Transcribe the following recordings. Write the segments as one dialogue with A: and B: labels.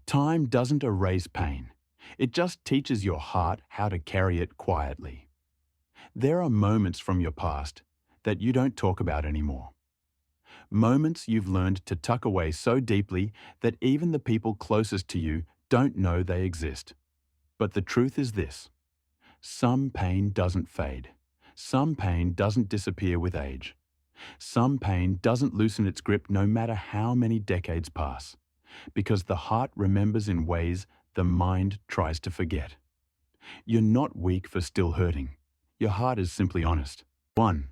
A: Time doesn't erase pain. It just teaches your heart how to carry it quietly. There are moments from your past that you don't talk about anymore. Moments you've learned to tuck away so deeply that even the people closest to you don't know they exist. But the truth is this: some pain doesn't fade. Some pain doesn't disappear with age. Some pain doesn't loosen its grip no matter how many decades pass, because the heart remembers in ways the mind tries to forget. You're not weak for still hurting. Your heart is simply honest. 1.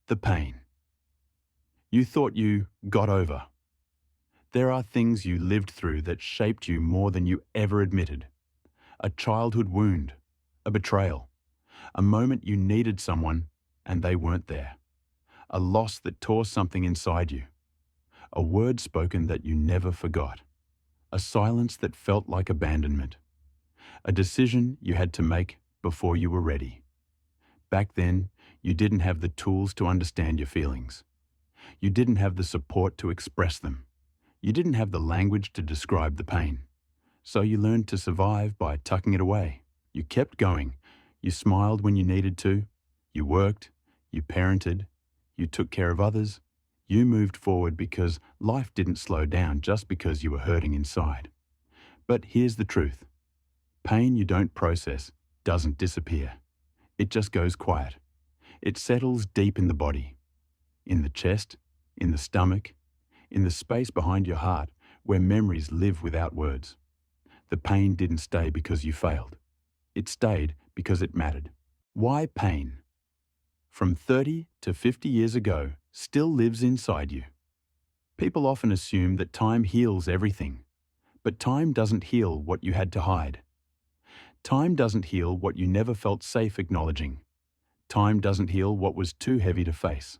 A: The pain. You thought you got over. There are things you lived through that shaped you more than you ever admitted. A childhood wound, a betrayal, a moment you needed someone and they weren't there, a loss that tore something inside you, a word spoken that you never forgot, a silence that felt like abandonment, a decision you had to make before you were ready. Back then, you didn't have the tools to understand your feelings. You didn't have the support to express them. You didn't have the language to describe the pain. So you learned to survive by tucking it away. You kept going. You smiled when you needed to. You worked. You parented. You took care of others. You moved forward because life didn't slow down just because you were hurting inside. But here's the truth. Pain you don't process doesn't disappear. It just goes quiet. It settles deep in the body, in the chest, in the stomach, in the space behind your heart where memories live without words. The pain didn't stay because you failed. It stayed because it mattered. Why pain? From 30 to 50 years ago still lives inside you. People often assume that time heals everything, but time doesn't heal what you had to hide. Time doesn't heal what you never felt safe acknowledging. Time doesn't heal what was too heavy to face.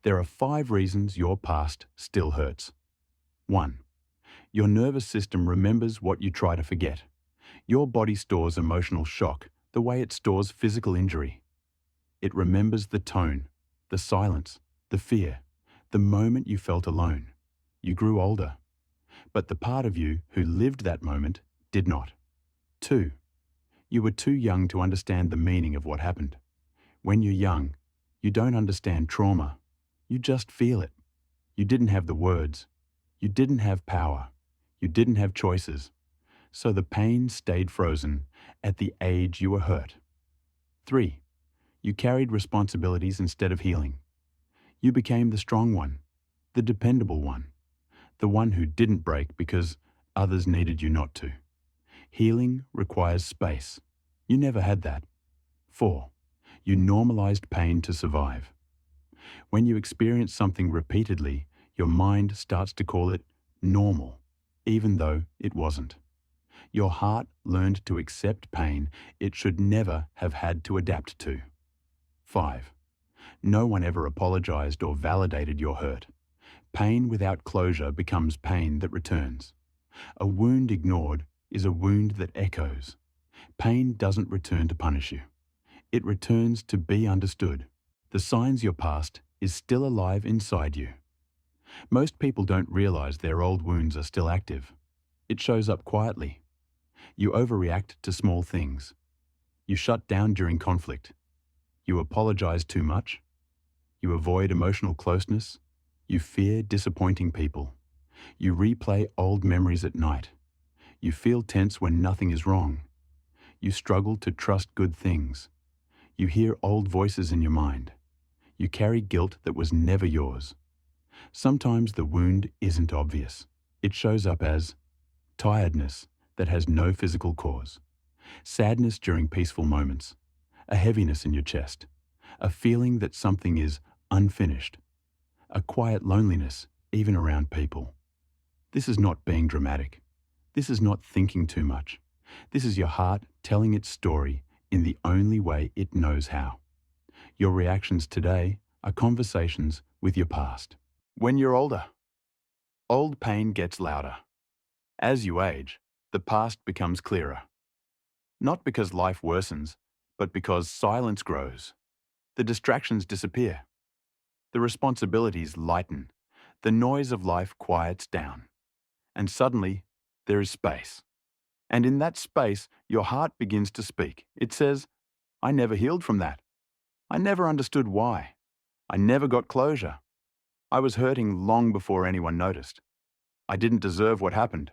A: There are 5 reasons your past still hurts. 1. Your nervous system remembers what you try to forget. Your body stores emotional shock the way it stores physical injury. It remembers the tone, the silence, the fear, the moment you felt alone. You grew older. But the part of you who lived that moment did not. 2. You were too young to understand the meaning of what happened. When you're young, you don't understand trauma. You just feel it. You didn't have the words. You didn't have power. You didn't have choices. So the pain stayed frozen at the age you were hurt. 3. You carried responsibilities instead of healing. You became the strong one, the dependable one, the one who didn't break because others needed you not to. Healing requires space. You never had that. 4. You normalized pain to survive. When you experience something repeatedly, your mind starts to call it normal, even though it wasn't. Your heart learned to accept pain it should never have had to adapt to. 5. No one ever apologized or validated your hurt. Pain without closure becomes pain that returns. A wound ignored is a wound that echoes. Pain doesn't return to punish you. It returns to be understood. The signs your past is still alive inside you. Most people don't realize their old wounds are still active. It shows up quietly. You overreact to small things. You shut down during conflict. You apologize too much. You avoid emotional closeness. You fear disappointing people. You replay old memories at night. You feel tense when nothing is wrong. You struggle to trust good things. You hear old voices in your mind. You carry guilt that was never yours. Sometimes the wound isn't obvious. It shows up as tiredness that has no physical cause, sadness during peaceful moments, a heaviness in your chest, a feeling that something is unfinished, a quiet loneliness even around people. This is not being dramatic. This is not thinking too much. This is your heart telling its story in the only way it knows how. Your reactions today are conversations with your past. When you're older, old pain gets louder. As you age, the past becomes clearer. Not because life worsens, but because silence grows. The distractions disappear. The responsibilities lighten. The noise of life quiets down. And suddenly, there is space. And in that space, your heart begins to speak. It says, I never healed from that. I never understood why. I never got closure. I was hurting long before anyone noticed. I didn't deserve what happened.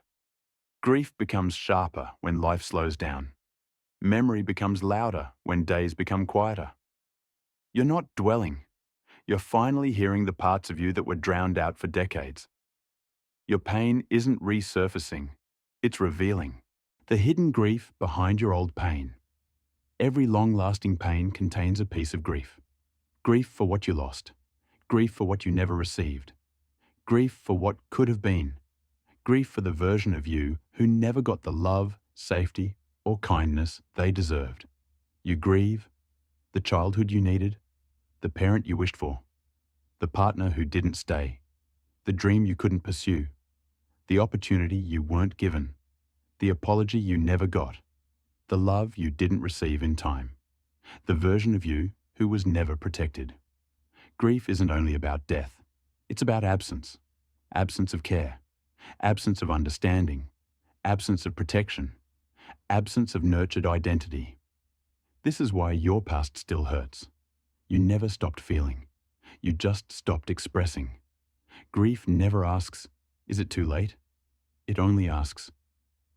A: Grief becomes sharper when life slows down. Memory becomes louder when days become quieter. You're not dwelling. You're finally hearing the parts of you that were drowned out for decades. Your pain isn't resurfacing, it's revealing. The hidden grief behind your old pain. Every long-lasting pain contains a piece of grief. Grief for what you lost. Grief for what you never received. Grief for what could have been. Grief for the version of you who never got the love, safety, or kindness they deserved. You grieve the childhood you needed, the parent you wished for, the partner who didn't stay, the dream you couldn't pursue, the opportunity you weren't given, the apology you never got, the love you didn't receive in time, the version of you who was never protected. Grief isn't only about death. It's about absence. Absence of care. Absence of understanding. Absence of protection. Absence of nurtured identity. This is why your past still hurts. You never stopped feeling. You just stopped expressing. Grief never asks, is it too late? It only asks,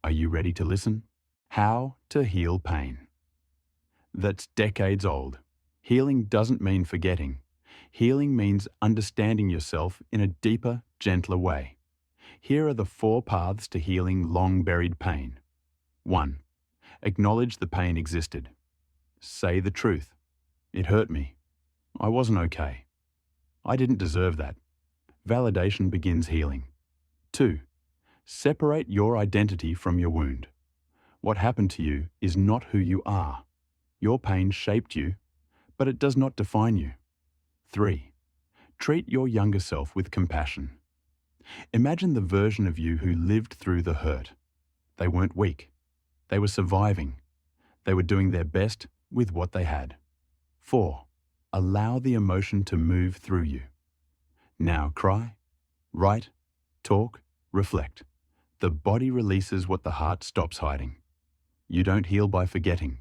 A: are you ready to listen? How to heal pain. That's decades old. Healing doesn't mean forgetting. Healing means understanding yourself in a deeper, gentler way. Here are the 4 paths to healing long-buried pain. 1. Acknowledge the pain existed. Say the truth. It hurt me. I wasn't okay. I didn't deserve that. Validation begins healing. 2. Separate your identity from your wound. What happened to you is not who you are. Your pain shaped you, but it does not define you. 3. Treat your younger self with compassion. Imagine the version of you who lived through the hurt. They weren't weak. They were surviving. They were doing their best with what they had. 4. Allow the emotion to move through you. Now cry, write, talk, reflect. The body releases what the heart stops hiding. You don't heal by forgetting.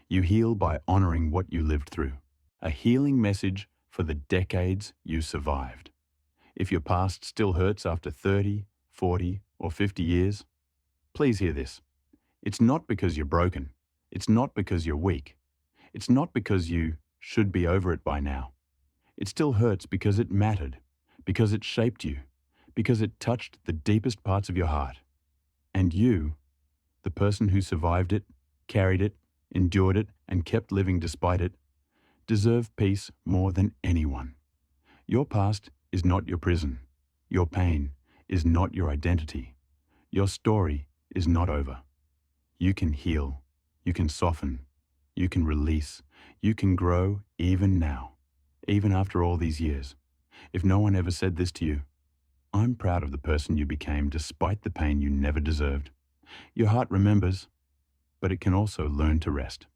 A: You heal by honoring what you lived through. A healing message for the decades you survived. If your past still hurts after 30, 40, or 50 years, please hear this. It's not because you're broken. It's not because you're weak. It's not because you should be over it by now. It still hurts because it mattered, because it shaped you, because it touched the deepest parts of your heart. And you, the person who survived it, carried it, endured it, and kept living despite it, deserve peace more than anyone. Your past is not your prison. Your pain is not your identity. Your story is not over. You can heal. You can soften. You can release. You can grow even now, even after all these years. If no one ever said this to you, I'm proud of the person you became despite the pain you never deserved. Your heart remembers, but it can also learn to rest.